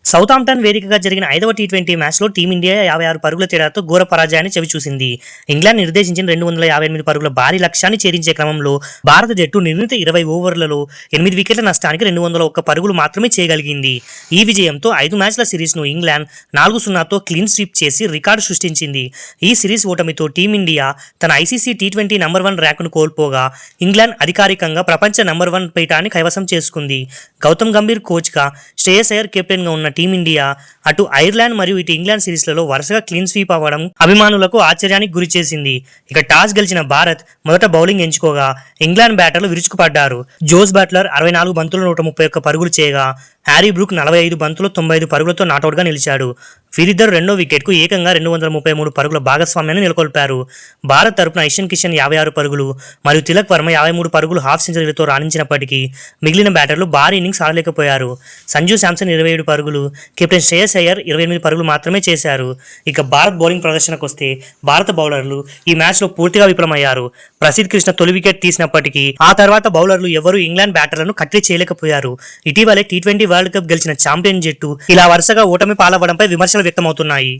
Southampton వేదికగా జరిగిన 5వ టీ20 మ్యాచ్లో టీమిండియా 56 పరుగుల తేడాతో ఘోర పరాజయాన్ని చవిచూసింది. ఇంగ్లాండ్ నిర్దేశించిన 258 పరుగుల భారీ లక్ష్యాన్ని ఛేదించే క్రమంలో భారత జట్టు నిర్ణీత 20 ఓవర్లలో 8 వికెట్ల నష్టానికి 201 పరుగులు మాత్రమే చేయగలిగింది. ఈ విజయంతో 5 మ్యాచ్ల సిరీస్ను ఇంగ్లాండ్ 4-0తో క్లీన్ స్వీప్ చేసి రికార్డు సృష్టించింది. ఈ సిరీస్ ఓటమితో టీమిండియా తన ఐసీసీ టీ20 నంబర్ 1 ర్యాంకును కోల్పోగా ఇంగ్లాండ్ అధికారికంగా ప్రపంచ నంబర్ 1 పీఠాన్ని కైవసం చేసుకుంది. గౌతమ్ గంభీర్ కోచ్గా, శ్రేయస్ అయ్యర్ కెప్టెన్గా ఉన్న టీమిండియా అటు ఐర్లాండ్ మరియు ఇటు ఇంగ్లాండ్ సిరీస్లలో వరుసగా క్లీన్ స్వీప్ అవ్వడం అభిమానులకు ఆశ్చర్యానికి గురిచేసింది. ఇక టాస్ గెలిచిన భారత్ మొదట బౌలింగ్ ఎంచుకోగా ఇంగ్లాండ్ బ్యాటర్లు విరుచుకుపడ్డారు. జోస్ బట్లర్ 64 బంతులు 131 పరుగులు చేయగా హ్యారీ బ్రూక్ 45 బంతులు 95 పరుగులతో నాటౌట్గా నిలిచాడు. వీరిద్దరు రెండో వికెట్కు ఏకంగా 233 పరుగుల భాగస్వామ్యాన్ని నెలకొల్పారు. భారత్ తరపున ఇషన్ కిషన్ 56 పరుగులు మరియు తిలక్ వర్మ 53 పరుగులు హాఫ్ సెంచరీలతో రాణించినప్పటికీ మిగిలిన బ్యాటర్లు భారీ ఇన్నింగ్స్ ఆడలేకపోయారు. సంజు శాంసన్ 27 పరుగులు, కెప్టెన్ శ్రేయస్ అయ్యర్ 28 పరుగులు మాత్రమే చేశారు. ఇక భారత్ బౌలింగ్ ప్రదర్శనకు వస్తే భారత బౌలర్లు ఈ మ్యాచ్లో పూర్తిగా విఫలమయ్యారు. ప్రసిద్ధ్ కృష్ణ తొలి వికెట్ తీసినప్పటికీ ఆ తర్వాత బౌలర్లు ఎవరూ ఇంగ్లాండ్ బ్యాటర్లను కట్టడి చేయలేకపోయారు. ఇటీవలే టీ20 వరల్డ్ కప్ గెలిచిన ఛాంపియన్ జట్టు ఇలా వరుసగా ఓటమి పాలవ్వడంపై విమర్శలు వ్యక్తమవుతున్నాయి.